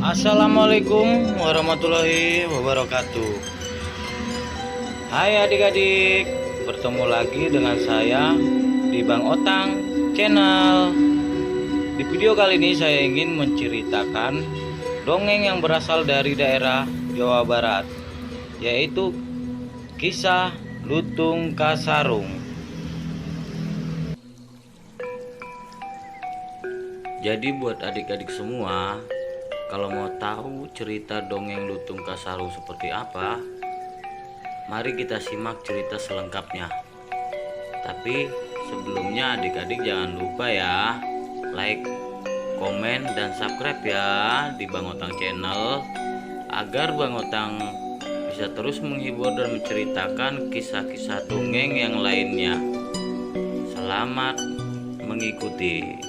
Assalamualaikum warahmatullahi wabarakatuh. Hai adik-adik, bertemu lagi dengan saya di Bang Otang Channel. Di video kali ini saya ingin menceritakan dongeng yang berasal dari daerah Jawa Barat, yaitu kisah Lutung Kasarung. Jadi buat adik-adik semua, kalau mau tahu cerita dongeng Lutung Kasarung seperti apa, mari kita simak cerita selengkapnya. Tapi sebelumnya adik-adik jangan lupa ya, like, komen, dan subscribe ya di Bang Otang Channel, agar Bang Otang bisa terus menghibur dan menceritakan kisah-kisah dongeng yang lainnya. Selamat mengikuti.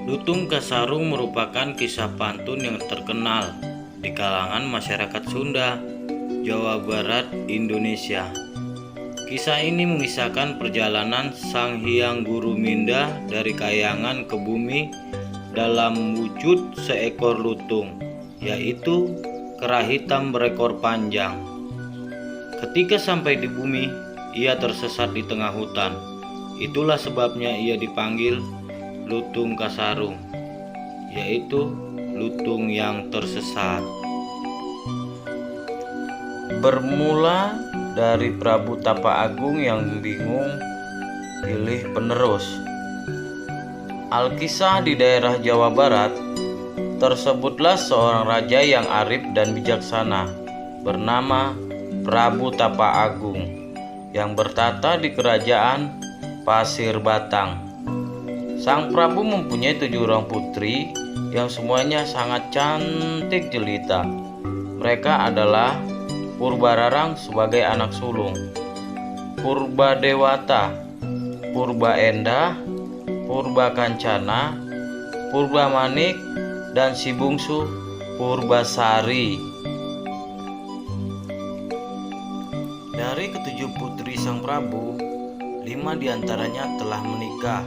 Lutung Kasarung merupakan kisah pantun yang terkenal di kalangan masyarakat Sunda, Jawa Barat, Indonesia. Kisah ini mengisahkan perjalanan Sang Hyang Guru Minda dari Kahyangan ke bumi dalam wujud seekor lutung, yaitu kera hitam berekor panjang. Ketika sampai di bumi, ia tersesat di tengah hutan. Itulah sebabnya ia dipanggil Lutung Kasarung, yaitu lutung yang tersesat. Bermula dari Prabu Tapa Agung yang bingung pilih penerus. Alkisah di daerah Jawa Barat, tersebutlah seorang raja yang arif dan bijaksana bernama Prabu Tapa Agung yang bertata di kerajaan Pasir Batang. Sang Prabu mempunyai 7 orang putri yang semuanya sangat cantik jelita. Mereka adalah Purbararang sebagai anak sulung, Purbadewata, Purbaendah, Purbakancana, Purbamanik, dan si bungsu Purbasari. Dari ketujuh putri sang Prabu, 5 diantaranya telah menikah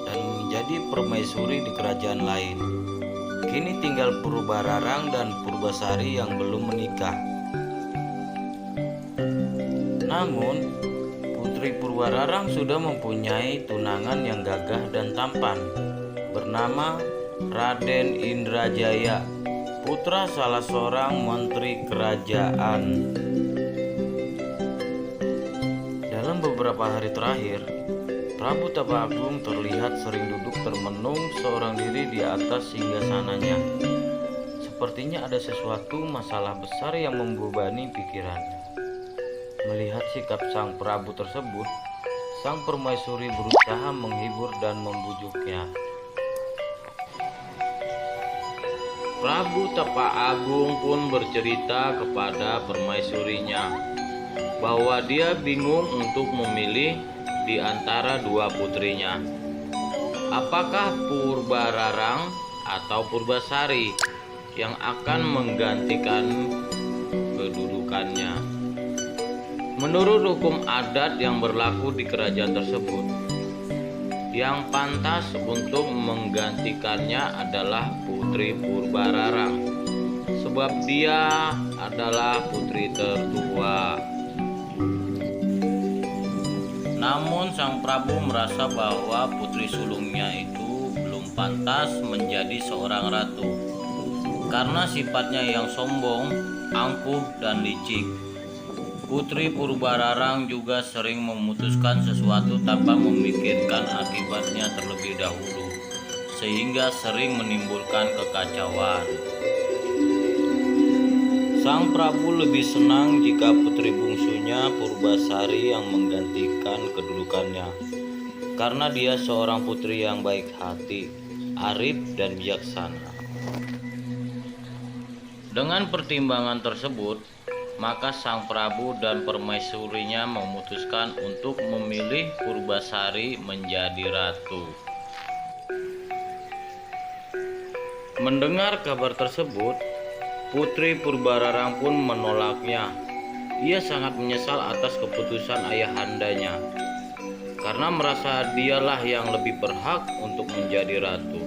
dan menjadi permaisuri di kerajaan lain. Kini tinggal Purbararang dan Purbasari yang belum menikah. Namun, putri Purbararang sudah mempunyai tunangan yang gagah dan tampan, bernama Raden Indrajaya, putra salah seorang menteri kerajaan. Dalam beberapa hari terakhir, Prabu Tapa Agung terlihat sering duduk termenung seorang diri di atas singgasananya. Sepertinya ada sesuatu masalah besar yang membebani pikirannya. Melihat sikap sang Prabu tersebut, sang permaisuri berusaha menghibur dan membujuknya. Prabu Tapa Agung pun bercerita kepada permaisurinya bahwa dia bingung untuk memilih di antara 2 putrinya. Apakah Purbararang atau Purbasari yang akan menggantikan kedudukannya? Menurut hukum adat yang berlaku di kerajaan tersebut, yang pantas untuk menggantikannya adalah putri Purbararang, sebab dia adalah putri tertua. Namun sang Prabu merasa bahwa putri sulungnya itu belum pantas menjadi seorang ratu karena sifatnya yang sombong, angkuh, dan licik. Putri Purbararang juga sering memutuskan sesuatu tanpa memikirkan akibatnya terlebih dahulu, sehingga sering menimbulkan kekacauan. Sang Prabu lebih senang jika putri bungsunya Purbasari yang menggantikan kedudukannya, karena dia seorang putri yang baik hati, arif, dan bijaksana. Dengan pertimbangan tersebut, maka sang Prabu dan permaisurinya memutuskan untuk memilih Purbasari menjadi ratu. Mendengar kabar tersebut, Putri Purbararang pun menolaknya. Ia sangat menyesal atas keputusan ayahandanya, karena merasa dialah yang lebih berhak untuk menjadi ratu.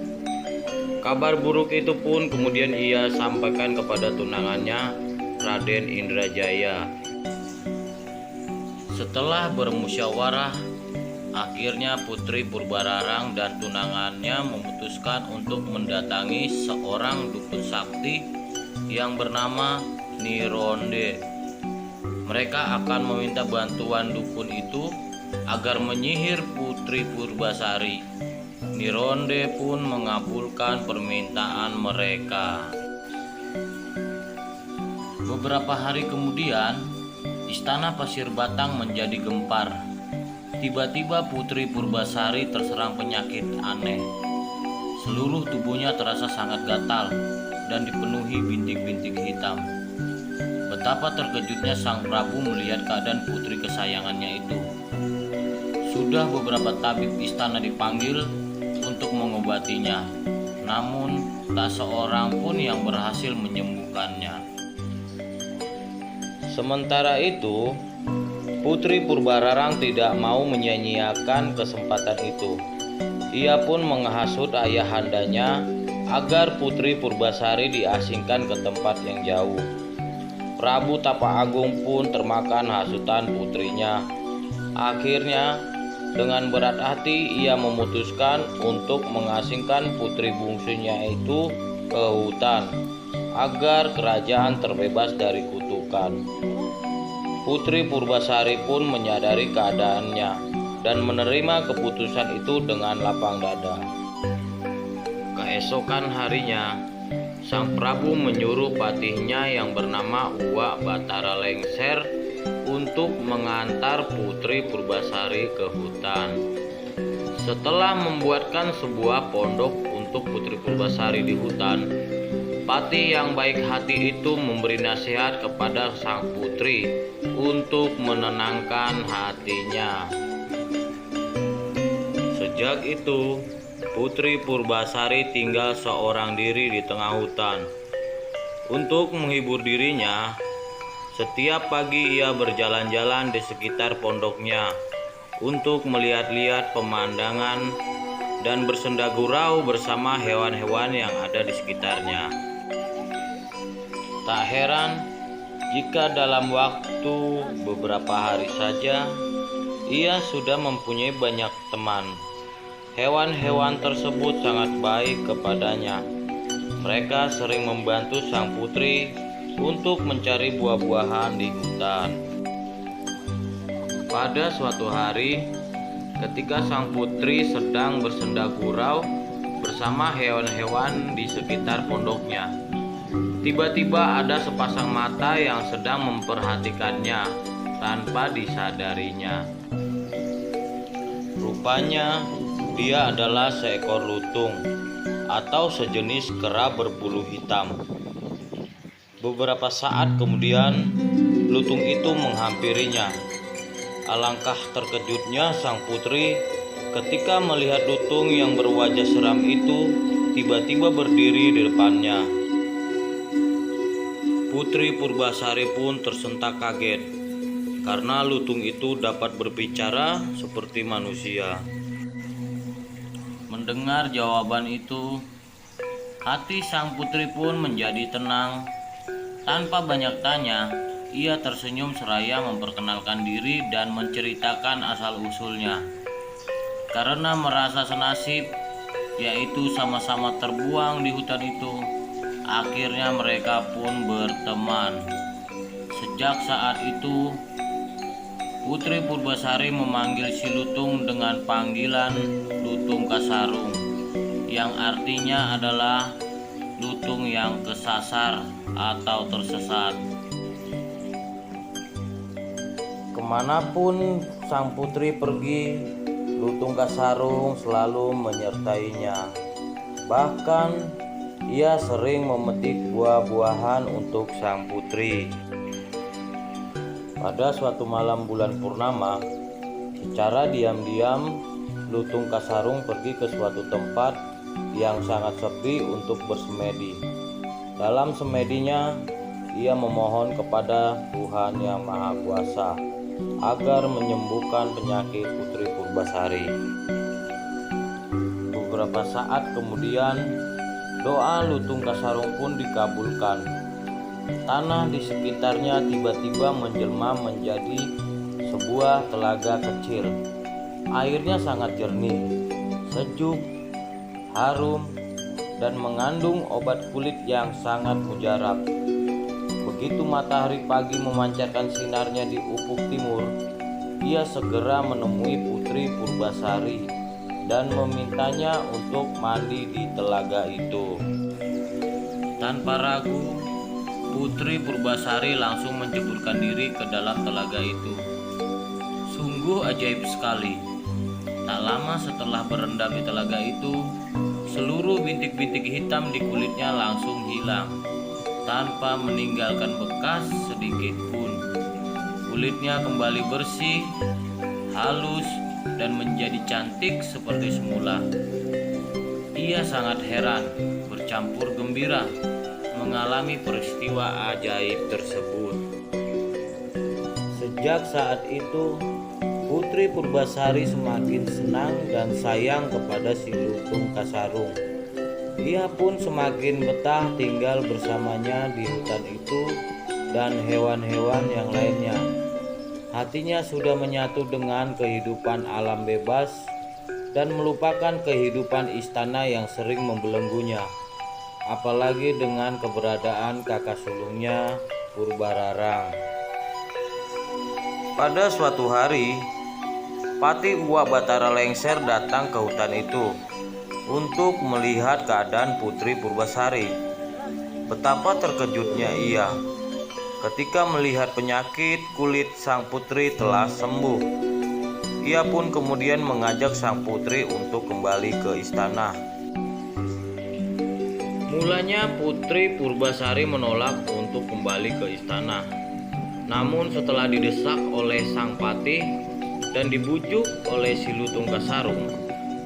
Kabar buruk itu pun kemudian ia sampaikan kepada tunangannya, Raden Indrajaya. Setelah bermusyawarah, akhirnya Putri Purbararang dan tunangannya memutuskan untuk mendatangi seorang dukun sakti yang bernama Nironde. Mereka akan meminta bantuan dukun itu agar menyihir Putri Purbasari. Nironde pun mengabulkan permintaan mereka. Beberapa hari kemudian, Istana Pasir Batang menjadi gempar. Tiba-tiba Putri Purbasari terserang penyakit aneh. Seluruh tubuhnya terasa sangat gatal dan dipenuhi bintik-bintik hitam. Betapa terkejutnya Sang Prabu melihat keadaan putri kesayangannya itu. Sudah beberapa tabib istana dipanggil untuk mengobatinya, namun tak seorang pun yang berhasil menyembuhkannya. Sementara itu, Putri Purbararang tidak mau menyia-nyiakan kesempatan itu. Ia pun menghasut ayahandanya agar Putri Purbasari diasingkan ke tempat yang jauh. Prabu Tapa Agung pun termakan hasutan putrinya. Akhirnya, dengan berat hati ia memutuskan untuk mengasingkan putri bungsunya itu ke hutan agar kerajaan terbebas dari kutukan. Putri Purbasari pun menyadari keadaannya dan menerima keputusan itu dengan lapang dada. Keesokan harinya, Sang Prabu menyuruh patihnya yang bernama Uwak Batara Lengser untuk mengantar Putri Purbasari ke hutan. Setelah membuatkan sebuah pondok untuk Putri Purbasari di hutan, patih yang baik hati itu memberi nasihat kepada sang putri untuk menenangkan hatinya. Sejak itu, Putri Purbasari tinggal seorang diri di tengah hutan. Untuk menghibur dirinya, setiap pagi ia berjalan-jalan di sekitar pondoknya untuk melihat-lihat pemandangan dan bersenda gurau bersama hewan-hewan yang ada di sekitarnya. Tak heran jika dalam waktu beberapa hari saja ia sudah mempunyai banyak teman. Hewan-hewan tersebut sangat baik kepadanya. Mereka sering membantu sang putri untuk mencari buah-buahan di hutan. Pada suatu hari, ketika sang putri sedang bersenda gurau bersama hewan-hewan di sekitar pondoknya, tiba-tiba ada sepasang mata yang sedang memperhatikannya tanpa disadarinya. Rupanya dia adalah seekor lutung atau sejenis kera berbulu hitam. Beberapa saat kemudian, lutung itu menghampirinya. Alangkah terkejutnya sang putri ketika melihat lutung yang berwajah seram itu tiba-tiba berdiri di depannya. Putri Purbasari pun tersentak kaget karena lutung itu dapat berbicara seperti manusia. Mendengar jawaban itu, hati sang putri pun menjadi tenang. Tanpa banyak tanya, ia tersenyum seraya memperkenalkan diri dan menceritakan asal-usulnya. Karena merasa senasib, yaitu sama-sama terbuang di hutan itu, akhirnya mereka pun berteman. Sejak saat itu, Putri Purbasari memanggil si lutung dengan panggilan Lutung Kasarung, yang artinya adalah lutung yang kesasar atau tersesat. Kemanapun sang putri pergi, Lutung Kasarung selalu menyertainya. Bahkan ia sering memetik buah-buahan untuk sang putri. Pada suatu malam bulan purnama, secara diam-diam Lutung Kasarung pergi ke suatu tempat yang sangat sepi untuk bersemedi. Dalam semedinya, ia memohon kepada Tuhan Yang Maha Kuasa agar menyembuhkan penyakit Putri Purbasari. Beberapa saat kemudian, Doa Lutung Kasarung pun dikabulkan. Tanah di sekitarnya tiba-tiba menjelma menjadi sebuah telaga kecil. Airnya sangat jernih, sejuk, harum, dan mengandung obat kulit yang sangat mujarab. Begitu matahari pagi memancarkan sinarnya di ufuk timur, ia segera menemui Putri Purbasari dan memintanya untuk mandi di telaga itu. Tanpa ragu, Putri Purbasari langsung menceburkan diri ke dalam telaga itu. Sungguh ajaib sekali. Tak lama setelah berendam di telaga itu, seluruh bintik-bintik hitam di kulitnya langsung hilang, tanpa meninggalkan bekas sedikit pun. Kulitnya kembali bersih, halus, dan menjadi cantik seperti semula. Ia sangat heran, bercampur gembira, mengalami peristiwa ajaib tersebut. Sejak saat itu, Putri Purbasari semakin senang dan sayang kepada si Lutung Kasarung. Ia pun semakin betah tinggal bersamanya di hutan itu dan hewan-hewan yang lainnya. Hatinya sudah menyatu dengan kehidupan alam bebas dan melupakan kehidupan istana yang sering membelenggunya. Apalagi dengan keberadaan kakak sulungnya Purbararang. Pada suatu hari, Pati Uwak Batara Lengser datang ke hutan itu untuk melihat keadaan Putri Purbasari. Betapa terkejutnya ia ketika melihat penyakit kulit sang putri telah sembuh. Ia pun kemudian mengajak sang putri untuk kembali ke istana. Mulanya Putri Purbasari menolak untuk kembali ke istana. Namun setelah didesak oleh sang patih dan dibujuk oleh si Lutung Kasarung,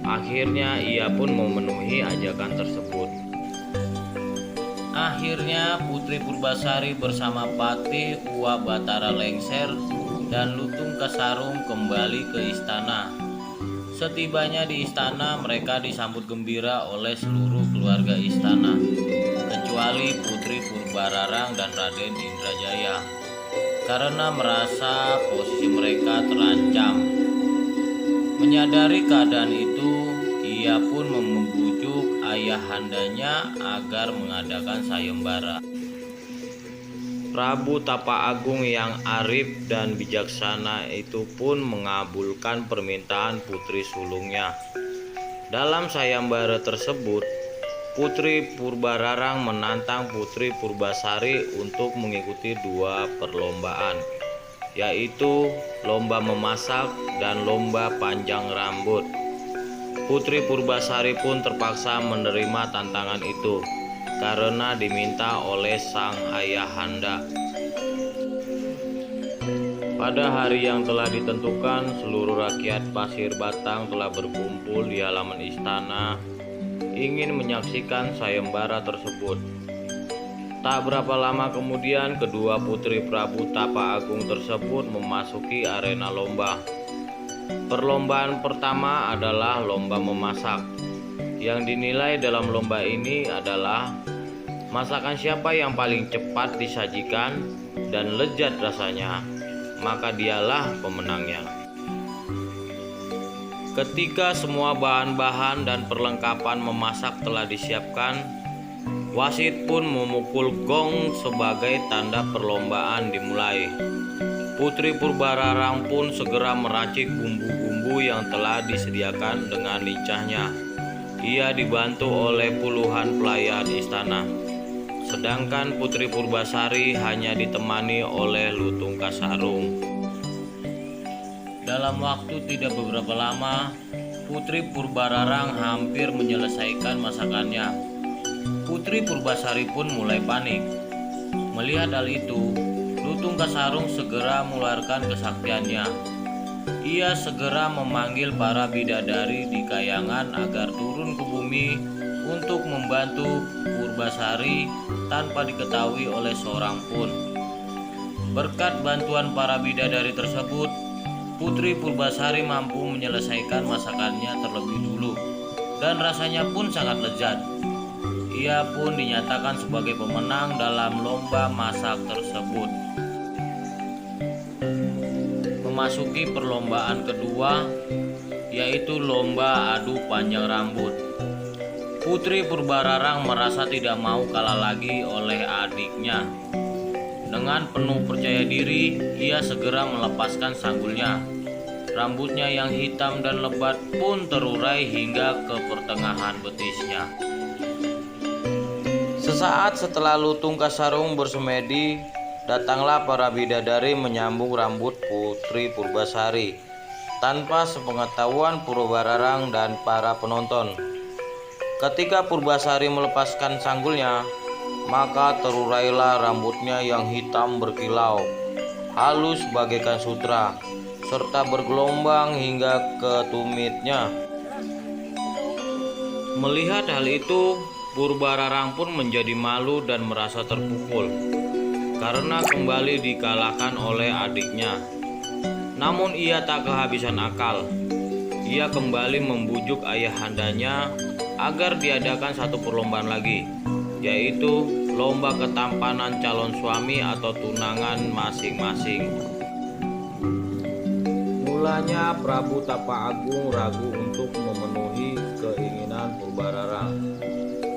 akhirnya ia pun memenuhi ajakan tersebut. Akhirnya Putri Purbasari bersama Patih Uwak Batara Lengser dan Lutung Kasarung kembali ke istana. Setibanya di istana, mereka disambut gembira oleh seluruh keluarga istana, kecuali Putri Purbararang dan Raden Indrajaya, karena merasa posisi mereka terancam. Menyadari keadaan itu, ia pun membujuk ayahandanya agar mengadakan sayembara. Prabu Tapa Agung yang arif dan bijaksana itu pun mengabulkan permintaan putri sulungnya. Dalam sayembara tersebut, Putri Purbararang menantang Putri Purbasari untuk mengikuti dua perlombaan, yaitu lomba memasak dan lomba panjang rambut. Putri Purbasari pun terpaksa menerima tantangan itu karena diminta oleh sang ayahanda. Pada hari yang telah ditentukan, seluruh rakyat Pasir Batang telah berkumpul di halaman istana ingin menyaksikan sayembara tersebut. Tak berapa lama kemudian, kedua putri Prabu Tapa Agung tersebut memasuki arena lomba. Perlombaan pertama adalah lomba memasak. Yang dinilai dalam lomba ini adalah masakan siapa yang paling cepat disajikan dan lezat rasanya, maka dialah pemenangnya. Ketika semua bahan-bahan dan perlengkapan memasak telah disiapkan, wasit pun memukul gong sebagai tanda perlombaan dimulai. Putri Purbararang pun segera meracik bumbu-bumbu yang telah disediakan dengan lincahnya. Ia dibantu oleh puluhan pelayan istana. Sedangkan Putri Purbasari hanya ditemani oleh Lutung Kasarung. Dalam waktu tidak beberapa lama, Putri Purbararang hampir menyelesaikan masakannya. Putri Purbasari pun mulai panik. Melihat hal itu, Lutung Kasarung segera mengeluarkan kesaktiannya. Ia segera memanggil para bidadari di kayangan agar turun ke bumi untuk membantu Purbasari tanpa diketahui oleh seorang pun. Berkat bantuan para bidadari tersebut, Putri Purbasari mampu menyelesaikan masakannya terlebih dulu dan rasanya pun sangat lezat. Ia pun dinyatakan sebagai pemenang dalam lomba masak tersebut. Memasuki perlombaan kedua, yaitu lomba adu panjang rambut. Putri Purbararang merasa tidak mau kalah lagi oleh adiknya. Dengan penuh percaya diri, ia segera melepaskan sanggulnya. Rambutnya yang hitam dan lebat pun terurai hingga ke pertengahan betisnya. Sesaat setelah Lutung Kasarung bersemedi, datanglah para bidadari menyambung rambut Putri Purbasari tanpa sepengetahuan Purbararang dan para penonton. Ketika Purbasari melepaskan sanggulnya, maka terurailah rambutnya yang hitam berkilau, halus bagaikan sutra, serta bergelombang hingga ke tumitnya. Melihat hal itu, Purbararang pun menjadi malu dan merasa terpukul karena kembali dikalahkan oleh adiknya. Namun ia tak kehabisan akal. Ia kembali membujuk ayahandanya agar diadakan satu perlombaan lagi, yaitu lomba ketampanan calon suami atau tunangan masing-masing. Mulanya Prabu Tapa Agung ragu untuk memenuhi keinginan Purbararang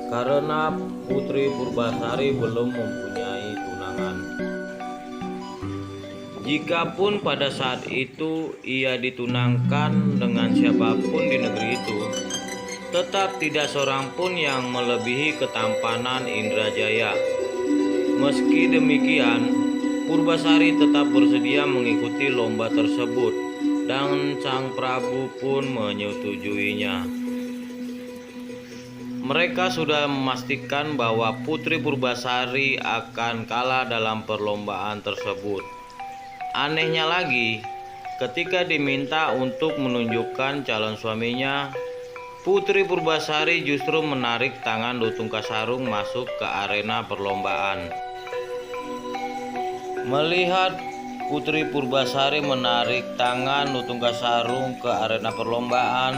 karena Putri Purbasari belum mempunyai tunangan. Jikapun pada saat itu ia ditunangkan dengan siapapun di negeri itu, tetap tidak seorang pun yang melebihi ketampanan Indrajaya. Meski demikian, Purbasari tetap bersedia mengikuti lomba tersebut dan Sang Prabu pun menyetujuinya. Mereka sudah memastikan bahwa Putri Purbasari akan kalah dalam perlombaan tersebut. Anehnya lagi, ketika diminta untuk menunjukkan calon suaminya, Putri Purbasari justru menarik tangan Lutung Kasarung masuk ke arena perlombaan. Melihat Putri Purbasari menarik tangan Lutung Kasarung ke arena perlombaan,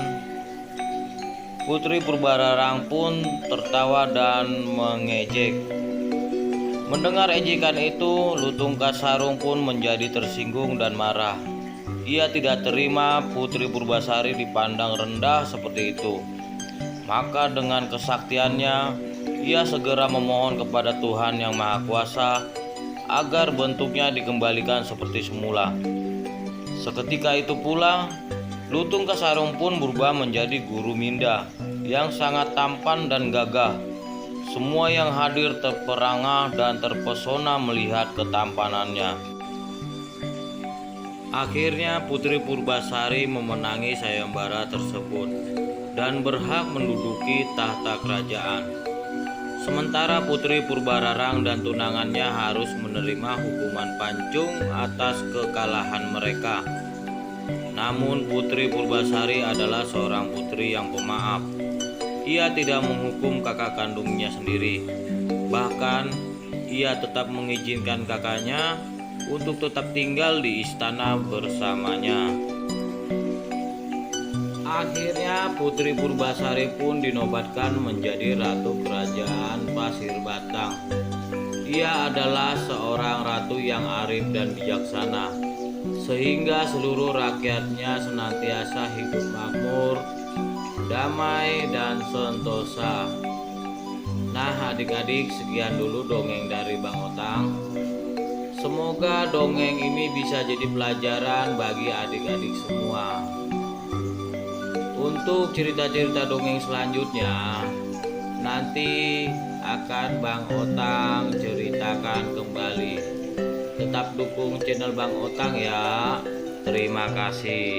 Putri Purbararang pun tertawa dan mengejek. Mendengar ejekan itu, Lutung Kasarung pun menjadi tersinggung dan marah. Ia tidak terima Putri Purbasari dipandang rendah seperti itu. Maka dengan kesaktiannya, ia segera memohon kepada Tuhan Yang Maha Kuasa agar bentuknya dikembalikan seperti semula. Seketika itu pula, Lutung Kasarung pun berubah menjadi guru Minda yang sangat tampan dan gagah. Semua yang hadir terperangah dan terpesona melihat ketampanannya. Akhirnya Putri Purbasari memenangi sayembara tersebut dan berhak menduduki tahta kerajaan. Sementara Putri Purbararang dan tunangannya harus menerima hukuman pancung atas kekalahan mereka. Namun Putri Purbasari adalah seorang putri yang pemaaf. Ia tidak menghukum kakak kandungnya sendiri. Bahkan ia tetap mengizinkan kakaknya untuk tetap tinggal di istana bersamanya. Akhirnya Putri Purbasari pun dinobatkan menjadi ratu kerajaan Pasir Batang. Ia adalah seorang ratu yang arif dan bijaksana, sehingga seluruh rakyatnya senantiasa hidup makmur, damai dan sentosa. Nah adik-adik, sekian dulu dongeng dari Bang Otang. Semoga dongeng ini bisa jadi pelajaran bagi adik-adik semua. Untuk cerita-cerita dongeng selanjutnya, nanti akan Bang Otang ceritakan kembali. Tetap dukung channel Bang Otang ya. Terima kasih.